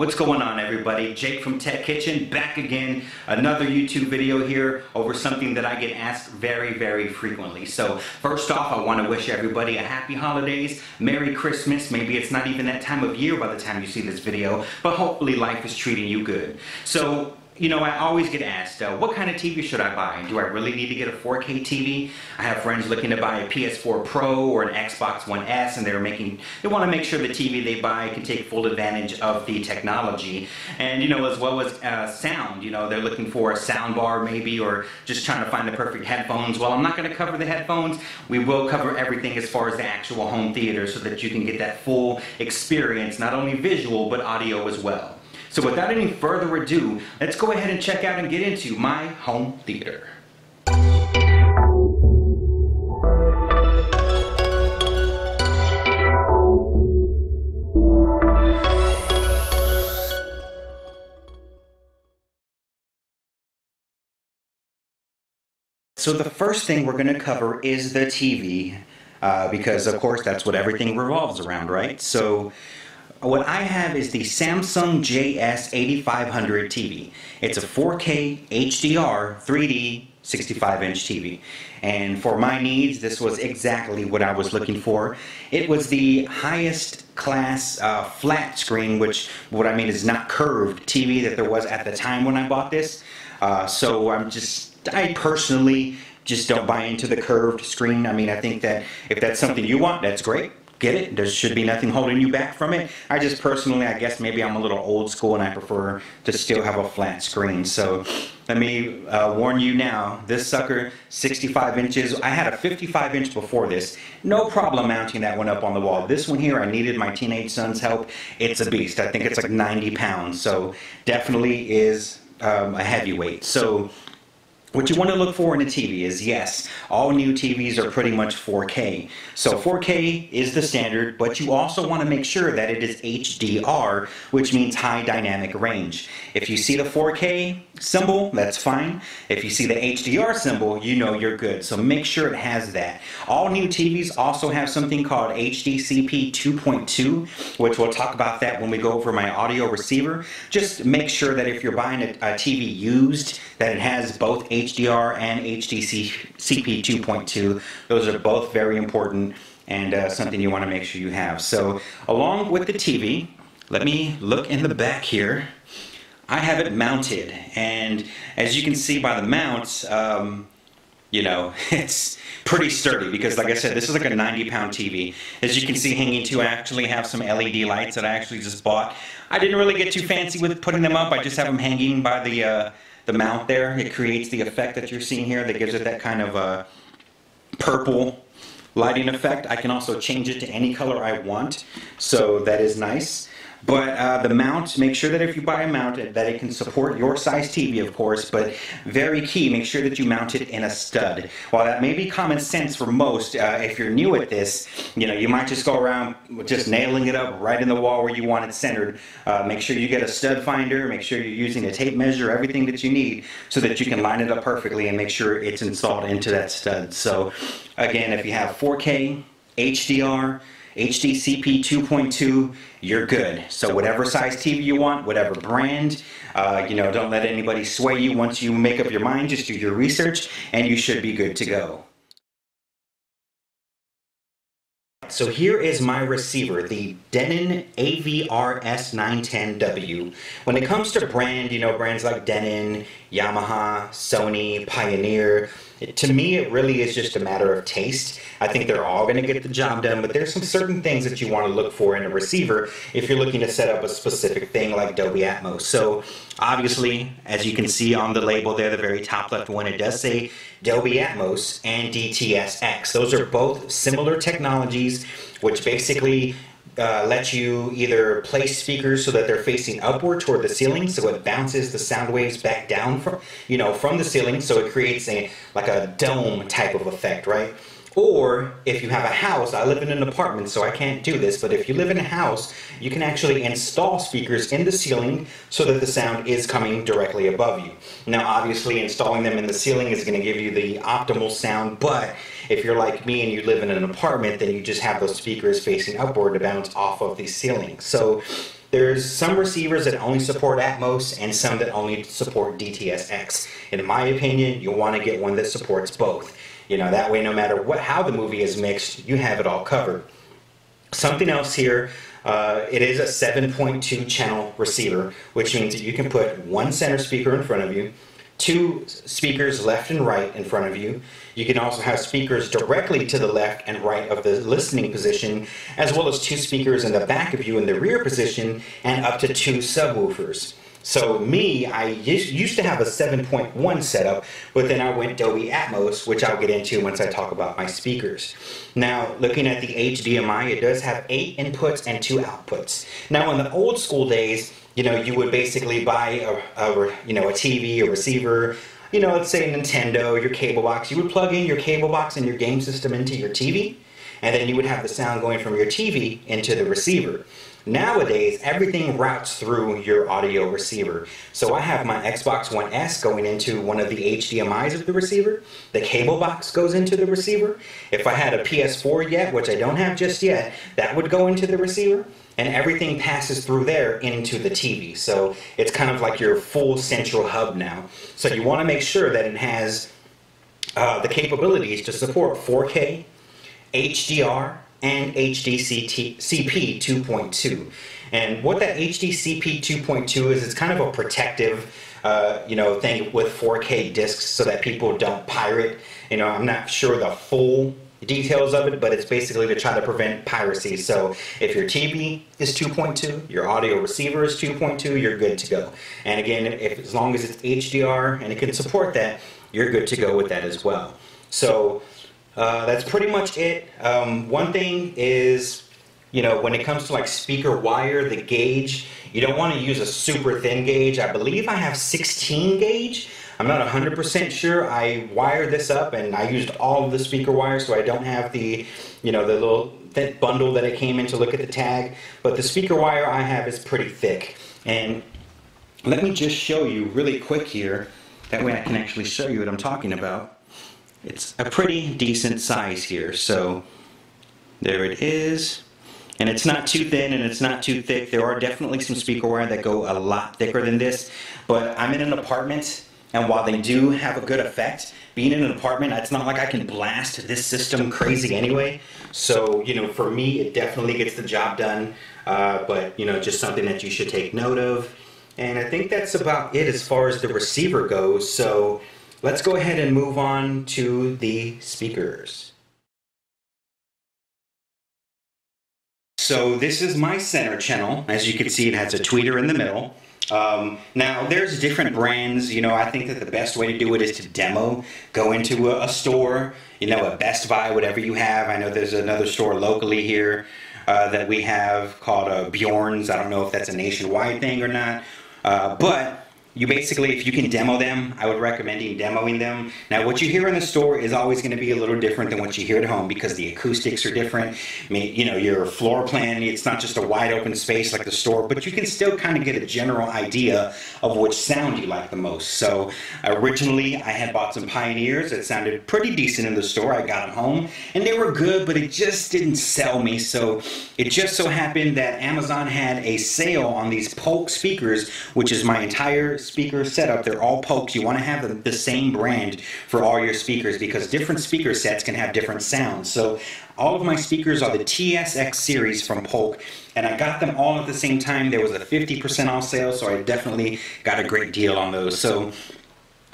What's going on, everybody? Jake from Tech Kitchen back again. Another YouTube video here over something that I get asked very frequently. So first off, I want to wish everybody a happy holidays, Merry Christmas. Maybe it's not even that time of year by the time you see this video, but hopefully life is treating you good. So, you know, I always get asked, what kind of TV should I buy? Do I really need to get a 4K TV? I have friends looking to buy a PS4 Pro or an Xbox One S, and they want to make sure the TV they buy can take full advantage of the technology. And, you know, as well as sound, you know, they're looking for a sound bar maybe, or just trying to find the perfect headphones. Well, I'm not going to cover the headphones. We will cover everything as far as the actual home theater so that you can get that full experience, not only visual, but audio as well. So without any further ado, let's go ahead and check out and get into my home theater. So the first thing we're going to cover is the TV, because of course that's what everything revolves around, right? So what I have is the Samsung JS8500 TV. It's a 4K HDR 3D 65-inch TV. And for my needs, this was exactly what I was looking for. It was the highest class flat screen, which what I mean is not curved TV that there was at the time when I bought this. So I personally just don't buy into the curved screen. I mean, I think that if that's something you want, that's great. Get it. There should be nothing holding you back from it. I just personally, I guess maybe I'm a little old school and I prefer to still have a flat screen. So let me warn you now, this sucker, 65 inches. I had a 55-inch before this. No problem mounting that one up on the wall. This one here, I needed my teenage son's help. It's a beast. I think it's like 90 pounds. So definitely is a heavyweight. So what you want to look for in a TV is, yes, all new TVs are pretty much 4K. So 4K is the standard, but you also want to make sure that it is HDR, which means high dynamic range. If you see the 4K symbol, that's fine. If you see the HDR symbol, you know you're good. So make sure it has that. All new TVs also have something called HDCP 2.2, which we'll talk about that when we go over my audio receiver. Just make sure that if you're buying a TV used, that it has both HDR and HDCP 2.2. Those are both very important and something you want to make sure you have. So along with the TV, let me look in the back here. I have it mounted, and as you can see by the mount, you know, it's pretty sturdy because, like I said, this is like a 90-pound TV. As you can see hanging to, I actually have some LED lights that I actually just bought. I didn't really get too fancy with putting them up. I just have them hanging by the mount there. It creates the effect that you're seeing here that gives it that kind of purple lighting effect. I can also change it to any color I want, so that is nice. But the mount, make sure that if you buy a mount that it can support your size TV, of course, but very key, make sure that you mount it in a stud. While that may be common sense for most, if you're new at this, you know, you might just go around just nailing it up right in the wall where you want it centered. Make sure you get a stud finder, make sure you're using a tape measure, everything that you need so that you can line it up perfectly and make sure it's installed into that stud. So again, if you have 4K, HDR, HDCP 2.2, you're good. So whatever size TV you want, whatever brand, you know, don't let anybody sway you. Once you make up your mind, just do your research and you should be good to go. So here is my receiver, the Denon AVR S910W. When it comes to brand, you know, brands like Denon, Yamaha, Sony, Pioneer, to me it really is just a matter of taste. I think they're all going to get the job done, but there's some certain things that you want to look for in a receiver if you're looking to set up a specific thing like Dolby Atmos. So obviously, as you can see on the label there, the very top left one, it does say Dolby Atmos and DTS:X. Those are both similar technologies which basically let you either place speakers so that they're facing upward toward the ceiling, so it bounces the sound waves back down from the ceiling, so it creates like a dome type of effect, right? Or if you have a house, I live in an apartment so I can't do this, but if you live in a house, you can actually install speakers in the ceiling so that the sound is coming directly above you. Now obviously installing them in the ceiling is going to give you the optimal sound, but if you're like me and you live in an apartment, then you just have those speakers facing upward to bounce off of the ceiling. So there's some receivers that only support Atmos and some that only support DTS:X. In my opinion, you'll want to get one that supports both. You know, that way no matter how the movie is mixed, you have it all covered. Something else here, it is a 7.2 channel receiver, which means that you can put one center speaker in front of you, two speakers left and right in front of you. You can also have speakers directly to the left and right of the listening position, as well as two speakers in the back of you in the rear position, and up to two subwoofers. So me, I used to have a 7.1 setup, but then I went Dolby Atmos, which I'll get into once I talk about my speakers. Now, looking at the HDMI, it does have 8 inputs and 2 outputs. Now, in the old school days, you know, you would basically buy a TV, a receiver, you know, let's say Nintendo, your cable box. You would plug in your cable box and your game system into your TV, and then you would have the sound going from your TV into the receiver. Nowadays, everything routes through your audio receiver. So I have my Xbox One S going into one of the HDMIs of the receiver. The cable box goes into the receiver. If I had a PS4 yet, which I don't have just yet, that would go into the receiver. And everything passes through there into the TV. So it's kind of like your full central hub now. So you want to make sure that it has the capabilities to support 4K, HDR, and HDCP 2.2. And what that HDCP 2.2 is, it's kind of a protective thing with 4K discs so that people don't pirate. You know, I'm not sure the full details of it, but it's basically to try to prevent piracy. So if your TV is 2.2, your audio receiver is 2.2, you're good to go. And again, as long as it's HDR and it can support that, you're good to go with that as well. So that's pretty much it. One thing is, you know, when it comes to like speaker wire, the gauge, you don't want to use a super thin gauge. I believe I have 16 gauge. I'm not 100% sure. I wired this up and I used all of the speaker wires, so I don't have the, you know, the little thick bundle that it came in to look at the tag. But the speaker wire I have is pretty thick. And let me just show you really quick here. That way I can actually show you what I'm talking about. It's a pretty decent size here. So there it is. And it's not too thin and it's not too thick. There are definitely some speaker wire that go a lot thicker than this. But I'm in an apartment, and while they do have a good effect, being in an apartment, it's not like I can blast this system crazy anyway. So, you know, for me, it definitely gets the job done. But, you know, just something that you should take note of. And I think that's about it as far as the receiver goes. So let's go ahead and move on to the speakers. So this is my center channel. As you can see, it has a tweeter in the middle. Now, there's different brands. You know, I think that the best way to do it is to demo. Go into a store, you know, a Best Buy, whatever you have. I know there's another store locally here that we have called Bjorn's. I don't know if that's a nationwide thing or not. But you basically, if you can demo them, I would recommend you demoing them. Now, what you hear in the store is always going to be a little different than what you hear at home because the acoustics are different. I mean, you know, your floor plan, it's not just a wide open space like the store, but you can still kind of get a general idea of which sound you like the most. So originally, I had bought some Pioneers that sounded pretty decent in the store. I got them home, and they were good, but it just didn't sell me. So it just so happened that Amazon had a sale on these Polk speakers, which is my entire speaker setup. They're all Polks. You want to have the same brand for all your speakers because different speaker sets can have different sounds. So all of my speakers are the TSX series from Polk, and I got them all at the same time. There was a 50% off sale, so I definitely got a great deal on those. So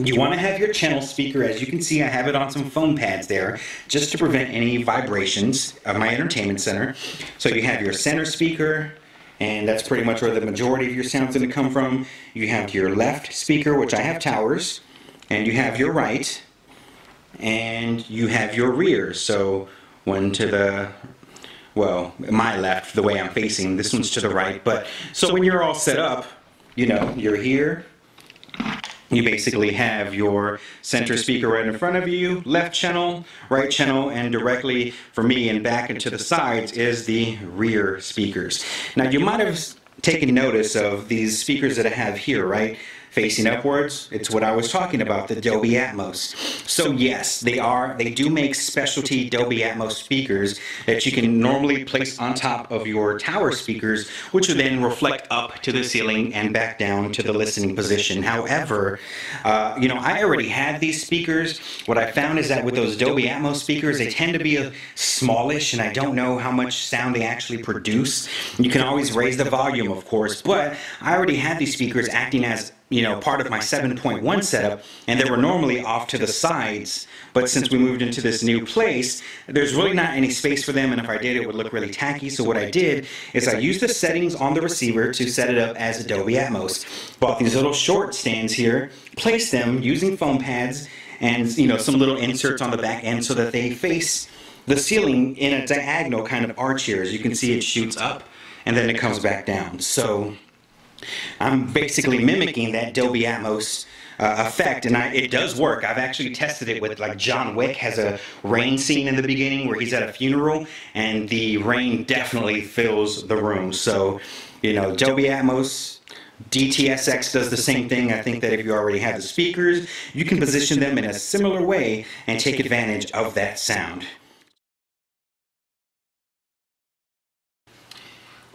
you want to have your channel speaker. As you can see, I have it on some foam pads there just to prevent any vibrations of my entertainment center. So you have your center speaker, and that's pretty much where the majority of your sound's going to come from. You have your left speaker, which I have towers, and you have your right, and you have your rear. So one to the, well, my left, the way I'm facing, this one's to the right. But so when you're all set up, you know, you're here. You basically have your center speaker right in front of you, left channel, right channel, and directly for me and back and to the sides is the rear speakers. Now you might have taken notice of these speakers that I have here, right? facing upwards. It's what I was talking about, the Dolby Atmos. So yes, they do make specialty Dolby Atmos speakers that you can normally place on top of your tower speakers, which will then reflect up to the ceiling and back down to the listening position. However, I already had these speakers. What I found is that with those Dolby Atmos speakers, they tend to be smallish, and I don't know how much sound they actually produce. You can always raise the volume, of course, but I already had these speakers acting as part of my 7.1 setup, and they were normally off to the sides. But since we moved into this new place, there's really not any space for them, and if I did, it would look really tacky. So what I did is I used the settings on the receiver to set it up as a Dolby Atmos. Bought these little short stands here, placed them using foam pads, and some little inserts on the back end so that they face the ceiling in a diagonal kind of arch here. As you can see, it shoots up and then it comes back down. So I'm basically mimicking that Dolby Atmos effect, and it does work. I've actually tested it with, like, John Wick has a rain scene in the beginning where he's at a funeral, and the rain definitely fills the room. So, Dolby Atmos, DTSX does the same thing. I think that if you already have the speakers, you can position them in a similar way and take advantage of that sound.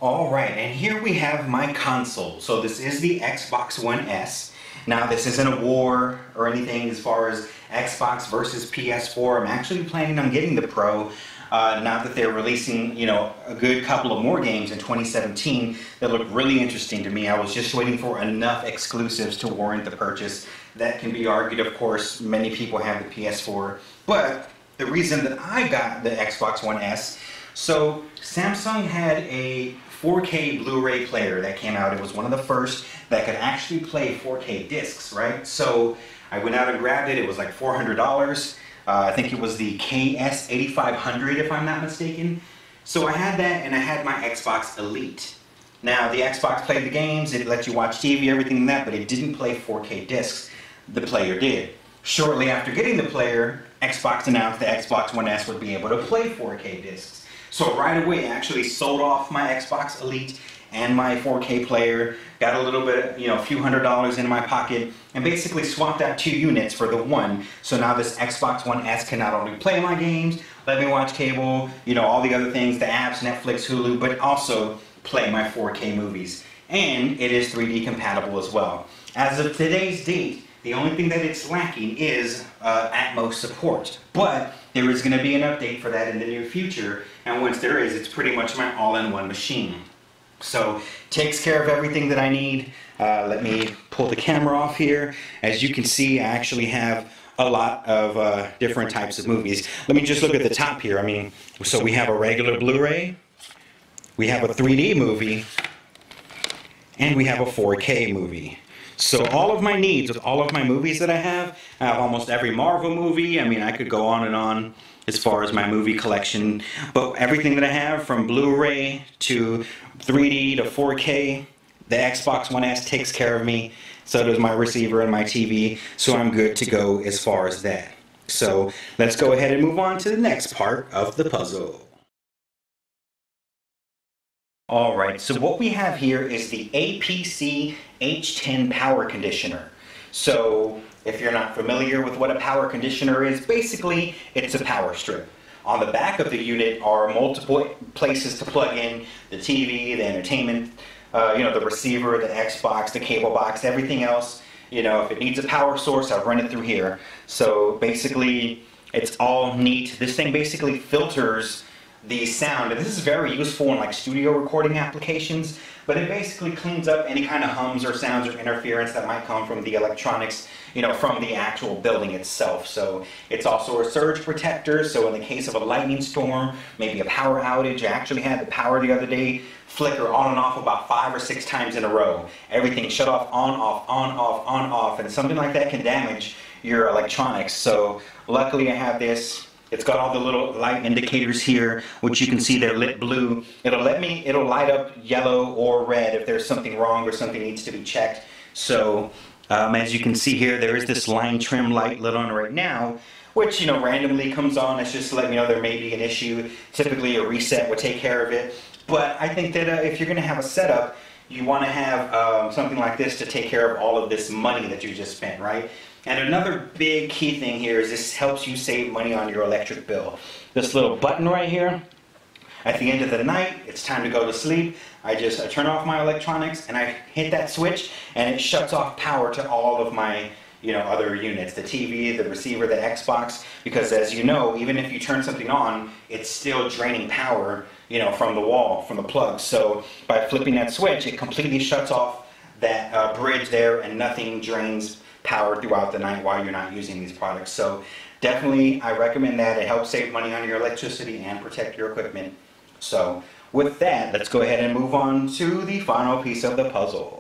Alright, and here we have my console. So this is the Xbox One S. Now this isn't a war or anything as far as Xbox versus PS4. I'm actually planning on getting the Pro. Now that they're releasing, a good couple of more games in 2017 that look really interesting to me. I was just waiting for enough exclusives to warrant the purchase. That can be argued, of course. Many people have the PS4. But the reason that I got the Xbox One S, so Samsung had a 4K Blu-ray player that came out. It was one of the first that could actually play 4K discs, right? So I went out and grabbed it. It was like $400. I think it was the KS8500, if I'm not mistaken. So I had that, and I had my Xbox Elite. Now, the Xbox played the games, it let you watch TV, everything like that, but it didn't play 4K discs. The player did. Shortly after getting the player, Xbox announced the Xbox One S would be able to play 4K discs. So right away, I actually sold off my Xbox Elite and my 4K player, got a little bit, a few $100s in my pocket, and basically swapped out 2 units for the one. So now this Xbox One S can not only play my games, let me watch cable, all the other things, the apps, Netflix, Hulu, but also play my 4K movies. And it is 3D compatible as well. As of today's date, the only thing that it's lacking is Atmos support. But there is going to be an update for that in the near future, and once there is, it's pretty much my all-in-one machine. So, takes care of everything that I need. Let me pull the camera off here. As you can see, I actually have a lot of different types of movies. Let me just look at the top here. So we have a regular Blu-ray, we have a 3D movie, and we have a 4K movie. So all of my needs with all of my movies that I have almost every Marvel movie. I could go on and on as far as my movie collection, but everything that I have from Blu-ray to 3D to 4K, the Xbox One S takes care of me. So does my receiver and my TV, so I'm good to go as far as that. So let's go ahead and move on to the next part of the puzzle. Alright, so what we have here is the APC H10 power conditioner. So if you're not familiar with what a power conditioner is, basically it's a power strip. On the back of the unit are multiple places to plug in the TV, the entertainment, the receiver, the Xbox, the cable box, everything else. If it needs a power source, I'll run it through here. So basically it's all neat. This thing basically filters the sound, and this is very useful in like studio recording applications, but it basically cleans up any kind of hums or sounds or interference that might come from the electronics, from the actual building itself. So it's also a surge protector, so in the case of a lightning storm, maybe a power outage. I actually had the power the other day flicker on and off about 5 or 6 times in a row. Everything shut off, on, off, and something like that can damage your electronics. So luckily I have this. It's got all the little light indicators here, which you can see they're lit blue. It'll light up yellow or red if there's something wrong or something needs to be checked. So as you can see here, there is this line trim light lit on right now, which randomly comes on. It's just to let me know there may be an issue. Typically a reset would take care of it. But I think that if you're going to have a setup, you want to have something like this to take care of all of this money that you just spent, right? And another big key thing here is this helps you save money on your electric bill. This little button right here, at the end of the night, it's time to go to sleep. I turn off my electronics and I hit that switch and it shuts off power to all of my other units, the TV, the receiver, the Xbox, because as you know, even if you turn something on, it's still draining power, from the wall, from the plug. So by flipping that switch, it completely shuts off that bridge there and nothing drains power throughout the night while you're not using these products. So definitely, I recommend that. It helps save money on your electricity and protect your equipment. So with that, let's go ahead and move on to the final piece of the puzzle.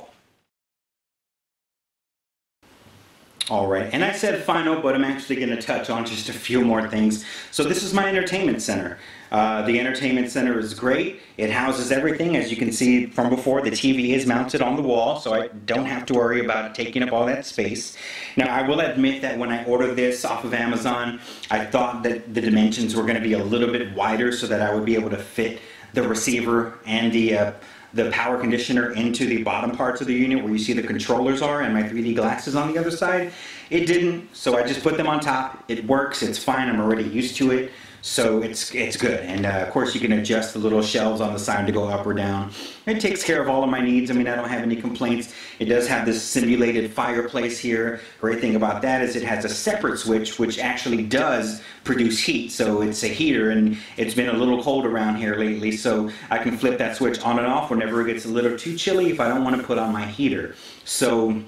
Alright, and I said final, but I'm actually going to touch on just a few more things. So this is my entertainment center. The entertainment center is great. It houses everything. As you can see from before, the TV is mounted on the wall, so I don't have to worry about taking up all that space. Now, I will admit that when I ordered this off of Amazon, I thought that the dimensions were going to be a little bit wider so that I would be able to fit the receiver and the power conditioner into the bottom parts of the unit where you see the controllers are and my 3D glasses on the other side. It didn't, so I just put them on top. It works, it's fine, I'm already used to it, so it's good. And of course you can adjust the little shelves on the side to go up or down. It takes care of all of my needs. I mean, I don't have any complaints. It does have this simulated fireplace here. Great thing about that is it has a separate switch which actually does produce heat, so it's a heater, and it's been a little cold around here lately, so I can flip that switch on and off whenever it gets a little too chilly if I don't want to put on my heater. So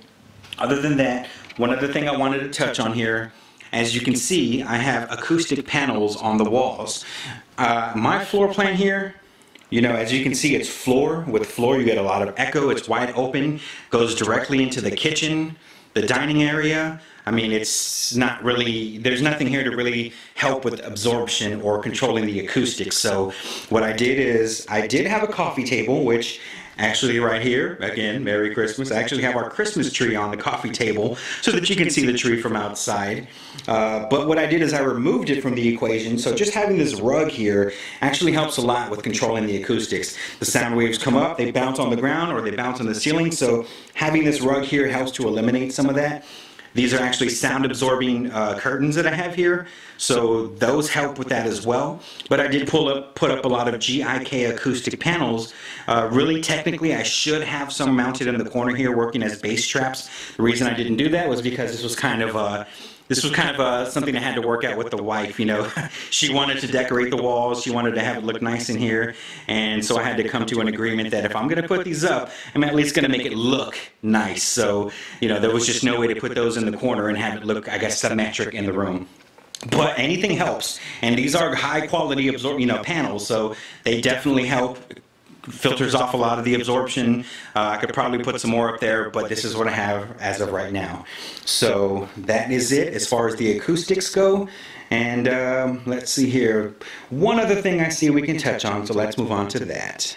other than that, one other thing I wanted to touch on here, as you can see, I have acoustic panels on the walls. My floor plan here, as you can see, it's floor. With floor, you get a lot of echo. It's wide open, goes directly into the kitchen, the dining area. I mean, it's not really, there's nothing here to really help with absorption or controlling the acoustics. So what I did is, I did have a coffee table, which actually right here, again, Merry Christmas, I actually have our Christmas tree on the coffee table so that you can see the tree from outside. But what I did is I removed it from the equation, so just having this rug here actually helps a lot with controlling the acoustics. The sound waves come up, they bounce on the ground or they bounce on the ceiling, so having this rug here helps to eliminate some of that. These are actually sound absorbing curtains that I have here, so those help with that as well. But I did put up a lot of GIK acoustic panels. Really, technically, I should have some mounted in the corner here working as bass traps. The reason I didn't do that was because this was kind of something I had to work out with the wife, She wanted to decorate the walls, she wanted to have it look nice in here, and so I had to come to an agreement that if I'm going to put these up, I'm at least going to make it look nice. So, there was just no way to put those in the corner and have it look, I guess, symmetric in the room. But anything helps, and these are high quality panels, so they definitely help. Filters off a lot of the absorption. I could probably put some more up there, but this is what I have as of right now. So that is it as far as the acoustics go. And let's see here. One other thing I see we can touch on, so let's move on to that.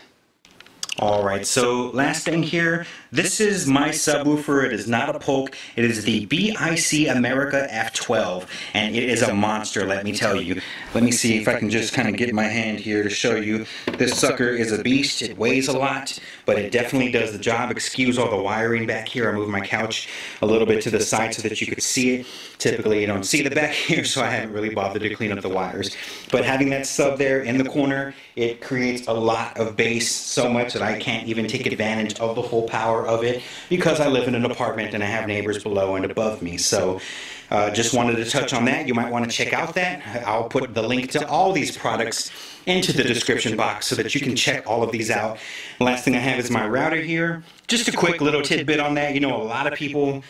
Alright, so last thing here, this is my subwoofer. It is not a Polk, it is the BIC America F12, and it is a monster, let me tell you. Let me see if I can just kind of get my hand here to show you. This sucker is a beast. It weighs a lot, but it definitely does the job. Excuse all the wiring back here. I moved my couch a little bit to the side so that you could see it. Typically you don't see the back here, so I haven't really bothered to clean up the wires. But having that sub there in the corner, it creates a lot of bass, so much that I can't even take advantage of the full power of it because I live in an apartment and I have neighbors below and above me. So just wanted to touch on that. You might want to check out that. I'll put the link to all these products into the description box so that you can check all of these out. The last thing I have is my router here. Just a quick little tidbit on that. A lot of people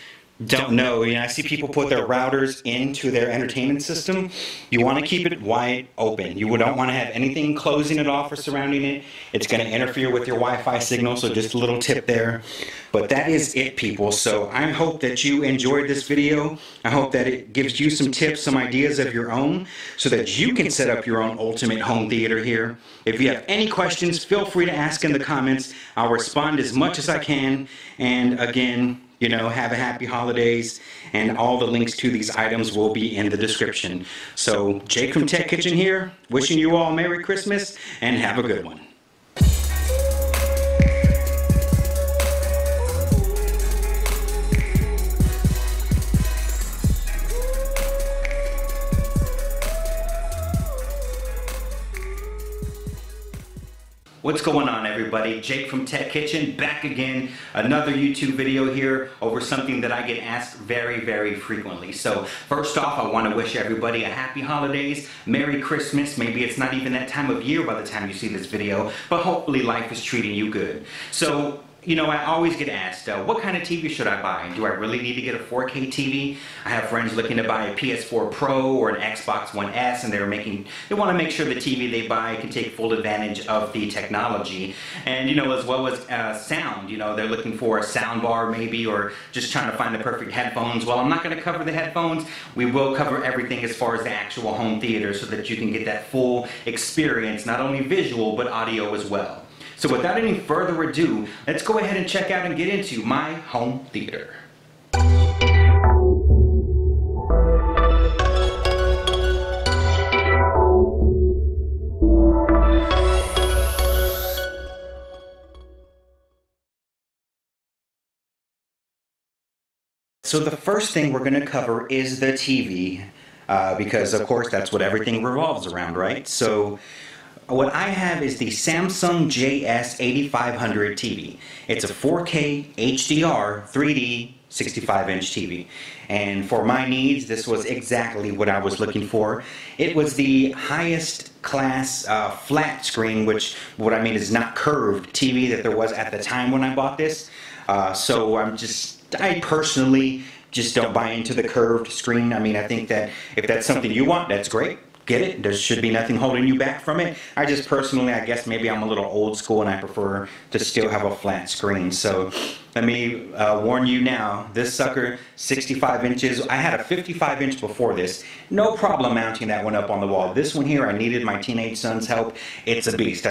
don't know. I see people put their routers into their entertainment system. You want to keep it wide open. You don't want to have anything closing it off or surrounding it. It's going to interfere with your Wi-Fi signal, so just a little tip there. But that is it, people. So I hope that you enjoyed this video. I hope that it gives you some tips, some ideas of your own, so that you can set up your own ultimate home theater here. If you have any questions, feel free to ask in the comments. I'll respond as much as I can. And again, have a happy holidays, and all the links to these items will be in the description. So, Jake from Tech Kitchen here, wishing you all Merry Christmas, and have a good one. What's going on, everybody? Jake from Tech Kitchen back again. Another YouTube video here over something that I get asked very frequently. So first off, I want to wish everybody a happy holidays, Merry Christmas. Maybe it's not even that time of year by the time you see this video, but hopefully life is treating you good. So, you know, I always get asked, what kind of TV should I buy? Do I really need to get a 4K TV? I have friends looking to buy a PS4 Pro or an Xbox One S, and they want to make sure the TV they buy can take full advantage of the technology. And, you know, as well as sound, you know, they're looking for a sound bar maybe, or just trying to find the perfect headphones. Well, I'm not going to cover the headphones. We will cover everything as far as the actual home theater so that you can get that full experience, not only visual, but audio as well. So without any further ado, let's go ahead and check out and get into my home theater. So the first thing we're going to cover is the TV, because of course that's what everything revolves around, right? So what I have is the Samsung JS8500 TV. It's a 4K HDR 3D 65-inch TV. And for my needs, this was exactly what I was looking for. It was the highest class flat screen, which what I mean is not curved TV that there was at the time when I bought this. So I personally just don't buy into the curved screen. I mean, I think that if that's something you want, that's great. Get it. There should be nothing holding you back from it. I just personally, I guess maybe I'm a little old school and I prefer to still have a flat screen. So let me warn you now, this sucker, 65 inches. I had a 55-inch before this. No problem mounting that one up on the wall. This one here, I needed my teenage son's help. It's a beast.